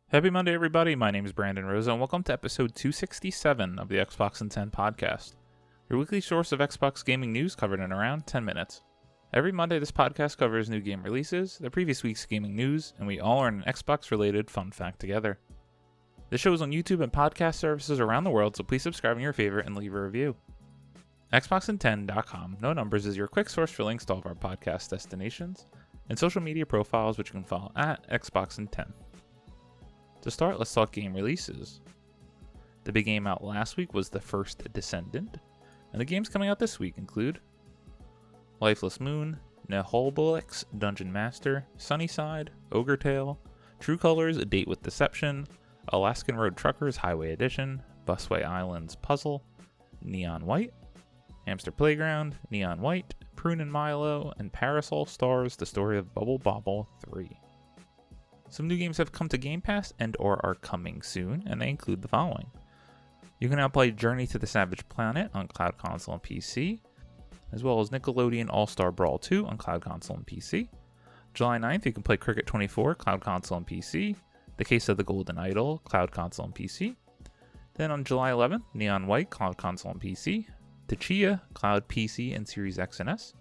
Happy Monday, everybody. My name is Brandon Rosa, and welcome to episode 267 of the Xbox in 10 podcast, your weekly source of Xbox gaming news covered in around 10 minutes. Every Monday, this podcast covers new game releases, the previous week's gaming news, and we all learn an Xbox-related fun fact together. This show is on YouTube and podcast services around the world, so please subscribe in your favorite and leave a review. Xboxin10.com, no numbers, is your quick source for links to all of our podcast destinations and social media profiles, which you can follow at Xboxin10. To start, let's talk game releases. The big game out last week was The First Descendant, and the games coming out this week include Lifeless Moon, Neholbolix Dungeon Master, Sunnyside, Ogre Tale, True Colors A Date with Deception, Alaskan Road Truckers Highway Edition, Busway Islands Puzzle, Neon White, Hamster Playground, Neon White, Prune and Milo, and Parasol Stars The Story of Bubble Bobble 3. Some new games have come to Game Pass and or are coming soon, and they include the following. You can now play Journey to the Savage Planet on Cloud Console and PC, as well as Nickelodeon All-Star Brawl 2 on Cloud Console and PC. July 9th, you can play Cricket 24, Cloud Console and PC, The Case of the Golden Idol, Cloud Console and PC. Then on July 11th, Neon White, Cloud Console and PC, Tachia, Cloud PC and Series X and S.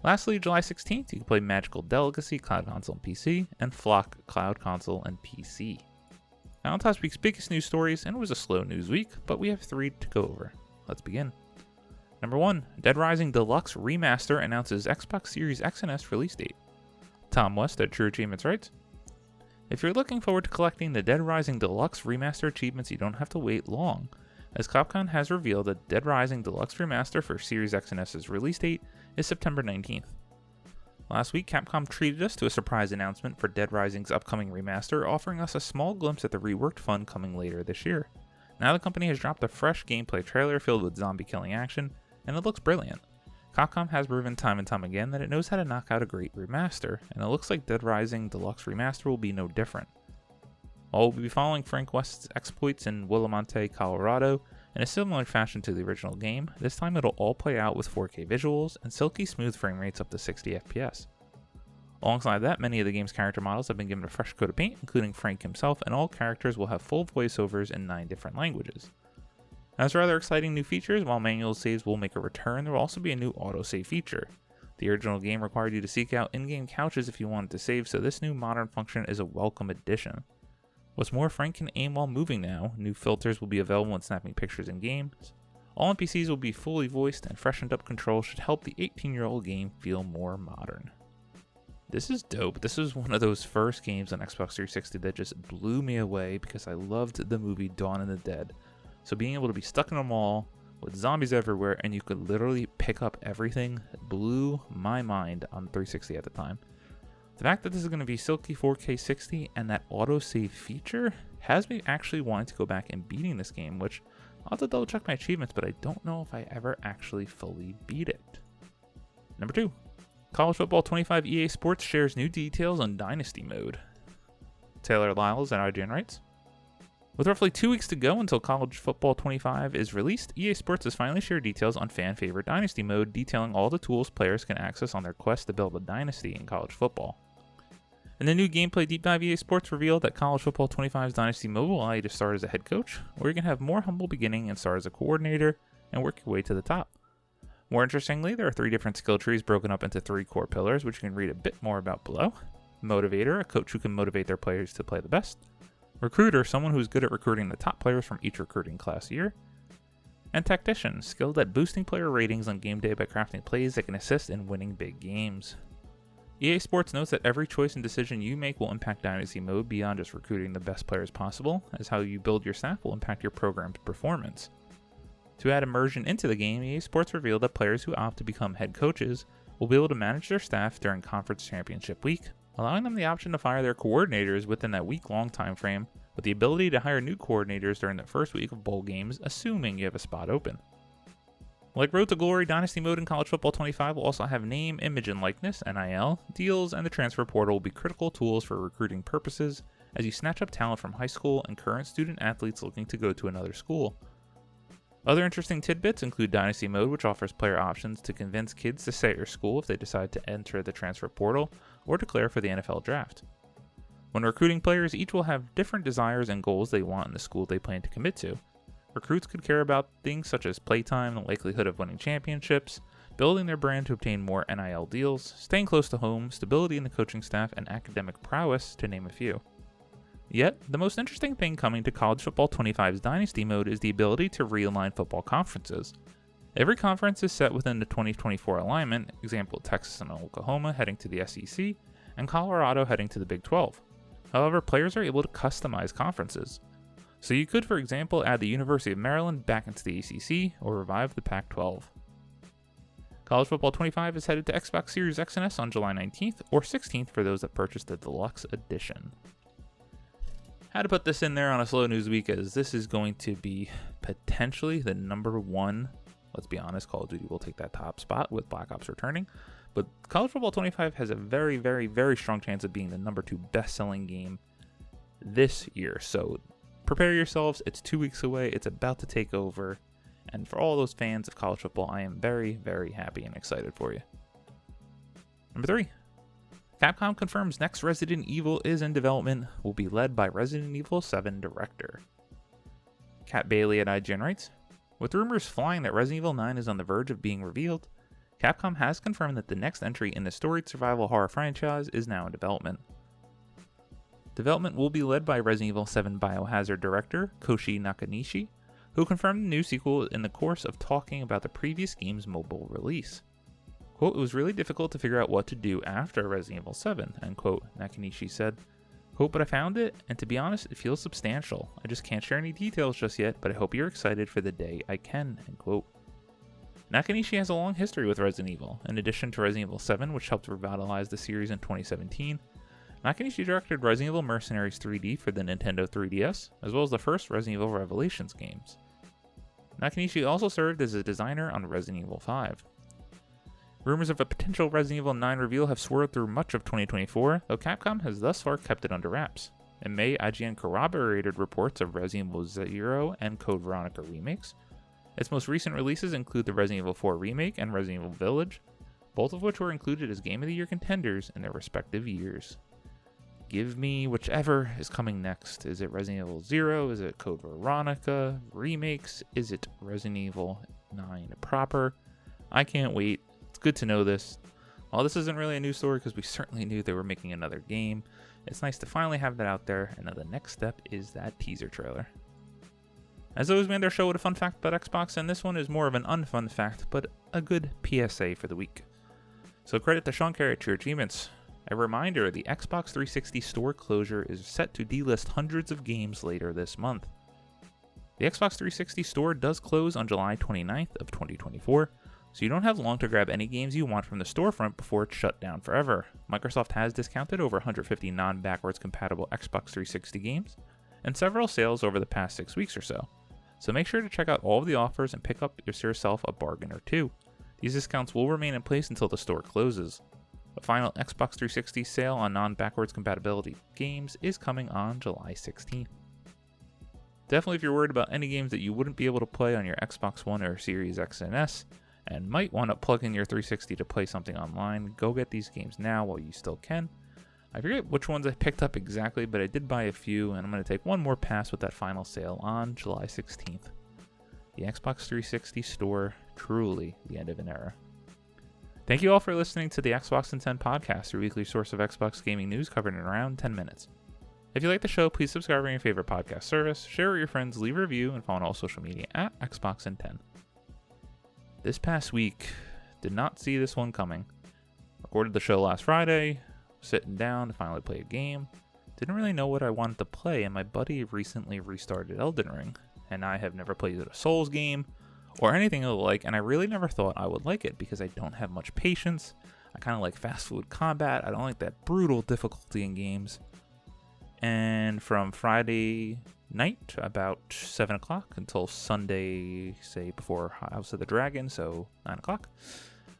Lastly, July 16th, you can play Magical Delicacy, Cloud Console and PC, and Flock, Cloud Console and PC. Now on to last week's biggest news stories, and it was a slow news week, but we have 3 to go over. Let's begin. Number 1, Dead Rising Deluxe Remaster announces Xbox Series X and S release date. Tom West at True Achievements writes, if you're looking forward to collecting the Dead Rising Deluxe Remaster achievements, you don't have to wait long, as Capcom has revealed that Dead Rising Deluxe Remaster for Series X and S's release date is September 19th. Last week, Capcom treated us to a surprise announcement for Dead Rising's upcoming remaster, offering us a small glimpse at the reworked fun coming later this year. Now the company has dropped a fresh gameplay trailer filled with zombie killing action, and it looks brilliant. Capcom has proven time and time again that it knows how to knock out a great remaster, and it looks like Dead Rising Deluxe Remaster will be no different. While we'll be following Frank West's exploits in Willamonte, Colorado, in a similar fashion to the original game, this time it'll all play out with 4K visuals and silky smooth frame rates up to 60 FPS. Alongside that, many of the game's character models have been given a fresh coat of paint, including Frank himself, and all characters will have full voiceovers in 9 different languages. As for other exciting new features, while manual saves will make a return, there will also be a new autosave feature. The original game required you to seek out in-game couches if you wanted to save, so this new modern function is a welcome addition. What's more, Frank can aim while moving now, new filters will be available when snapping pictures in games, all NPCs will be fully voiced, and freshened up controls should help the 18-year-old game feel more modern. This is dope. This is one of those first games on Xbox 360 that just blew me away because I loved the movie Dawn of the Dead. So being able to be stuck in a mall with zombies everywhere and you could literally pick up everything blew my mind on 360 at the time. The fact that this is going to be silky 4K 60 and that autosave feature has me actually wanting to go back and beating this game, which I'll have to double check my achievements, but I don't know if I ever actually fully beat it. Number 2, College Football 25 EA Sports shares new details on Dynasty Mode. Taylor Lyles at IGN writes, with roughly 2 weeks to go until College Football 25 is released, EA Sports has finally shared details on fan-favorite Dynasty Mode, detailing all the tools players can access on their quest to build a dynasty in college football. In the new gameplay deep dive, EA Sports revealed that College Football 25's Dynasty Mode will allow you to start as a head coach, or you can have more humble beginning and start as a coordinator and work your way to the top. More interestingly, there are 3 different skill trees broken up into 3 core pillars, which you can read a bit more about below. Motivator, a coach who can motivate their players to play the best. Recruiter, someone who's good at recruiting the top players from each recruiting class year. And Tactician, skilled at boosting player ratings on game day by crafting plays that can assist in winning big games. EA Sports notes that every choice and decision you make will impact Dynasty Mode beyond just recruiting the best players possible, as how you build your staff will impact your program's performance. To add immersion into the game, EA Sports revealed that players who opt to become head coaches will be able to manage their staff during Conference Championship Week, allowing them the option to fire their coordinators within that week-long time frame, with the ability to hire new coordinators during the first week of bowl games, assuming you have a spot open. Like Road to Glory, Dynasty Mode in College Football 25 will also have name, image, and likeness, NIL, deals, and the transfer portal will be critical tools for recruiting purposes as you snatch up talent from high school and current student athletes looking to go to another school. Other interesting tidbits include Dynasty Mode, which offers player options to convince kids to stay at your school if they decide to enter the transfer portal or declare for the NFL draft. When recruiting players, each will have different desires and goals they want in the school they plan to commit to. Recruits could care about things such as playtime, the likelihood of winning championships, building their brand to obtain more NIL deals, staying close to home, stability in the coaching staff, and academic prowess, to name a few. Yet, the most interesting thing coming to College Football 25's Dynasty Mode is the ability to realign football conferences. Every conference is set within the 2024 alignment, example Texas and Oklahoma heading to the SEC, and Colorado heading to the Big 12. However, players are able to customize conferences. So you could, for example, add the University of Maryland back into the ACC or revive the Pac-12. College Football 25 is headed to Xbox Series X and S on July 19th or 16th for those that purchased the Deluxe Edition. Had to put this in there on a slow news week as this is going to be potentially the number one. Let's be honest, Call of Duty will take that top spot with Black Ops returning. But College Football 25 has a very, very, very strong chance of being the number 2 best-selling game this year. So prepare yourselves. It's 2 weeks away. It's about to take over. And for all those fans of college football, I am very, very happy and excited for you. Number 3. Capcom confirms next Resident Evil is in development, will be led by Resident Evil 7 director. Kat Bailey at IGN writes, with rumors flying that Resident Evil 9 is on the verge of being revealed, Capcom has confirmed that the next entry in the storied survival horror franchise is now in development. Development will be led by Resident Evil 7 Biohazard director Koshi Nakanishi, who confirmed the new sequel in the course of talking about the previous game's mobile release. Quote, it was really difficult to figure out what to do after Resident Evil 7, end quote, Nakanishi said. Quote, but I found it, and to be honest, it feels substantial. I just can't share any details just yet, but I hope you're excited for the day I can, end quote. Nakanishi has a long history with Resident Evil. In addition to Resident Evil 7, which helped revitalize the series in 2017, Nakanishi directed Resident Evil Mercenaries 3D for the Nintendo 3DS, as well as the first Resident Evil Revelations games. Nakanishi also served as a designer on Resident Evil 5. Rumors of a potential Resident Evil 9 reveal have swirled through much of 2024, though Capcom has thus far kept it under wraps. In May, IGN corroborated reports of Resident Evil 0 and Code Veronica remakes. Its most recent releases include the Resident Evil 4 remake and Resident Evil Village, both of which were included as Game of the Year contenders in their respective years. Give me whichever is coming next. Is it Resident Evil 0? Is it Code Veronica? Remakes? Is it Resident Evil 9 proper? I can't wait. It's good to know this. While this isn't really a news story because we certainly knew they were making another game, it's nice to finally have that out there, and now the next step is that teaser trailer. As always, we end our show with a fun fact about Xbox, and this one is more of an unfun fact, but a good PSA for the week. So credit to Sean Carey at your achievements. A reminder, the Xbox 360 store closure is set to delist hundreds of games later this month. The Xbox 360 store does close on July 29th of 2024, so you don't have long to grab any games you want from the storefront before it's shut down forever. Microsoft has discounted over 150 non-backwards compatible Xbox 360 games, and several sales over the past 6 weeks or so. So make sure to check out all of the offers and pick up yourself a bargain or two. These discounts will remain in place until the store closes. A final Xbox 360 sale on non-backwards compatibility games is coming on July 16th. Definitely if you're worried about any games that you wouldn't be able to play on your Xbox One or Series X and S, and might want to plug in your 360 to play something online, go get these games now while you still can. I forget which ones I picked up exactly, but I did buy a few, and I'm going to take one more pass with that final sale on July 16th. The Xbox 360 store, truly the end of an era. Thank you all for listening to the Xbox in 10 podcast, your weekly source of Xbox gaming news covered in around 10 minutes. If you like the show, please subscribe on your favorite podcast service, share with your friends, leave a review, and follow on all social media at Xbox in 10. This past week, did not see this one coming. Recorded the show last Friday, sitting down to finally play a game. Didn't really know what I wanted to play, and my buddy recently restarted Elden Ring, and I have never played a Souls game or anything of the like, and I really never thought I would like it because I don't have much patience. I kind of like fast food combat. I don't like that brutal difficulty in games. And from Friday night, about 7 o'clock, until Sunday, say before House of the Dragon, so 9 o'clock,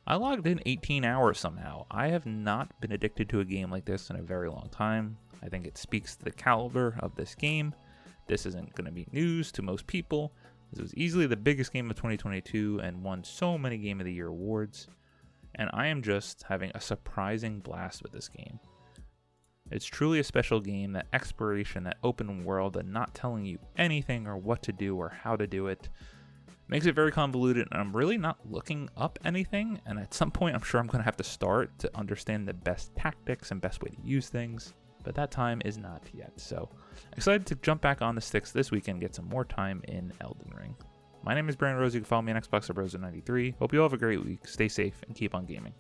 I logged in 18 hours somehow. I have not been addicted to a game like this in a very long time. I think it speaks to the caliber of this game. This isn't going to be news to most people. This was easily the biggest game of 2022 and won so many Game of the Year awards. And I am just having a surprising blast with this game. It's truly a special game, that exploration, that open world, and not telling you anything or what to do or how to do it. Makes it very convoluted, and I'm really not looking up anything, and at some point I'm sure I'm going to have to start to understand the best tactics and best way to use things, but that time is not yet. So excited to jump back on the sticks this weekend and get some more time in Elden Ring. My name is Brandon Rose. You can follow me on Xbox at Rosa93. Hope you all have a great week. Stay safe and keep on gaming.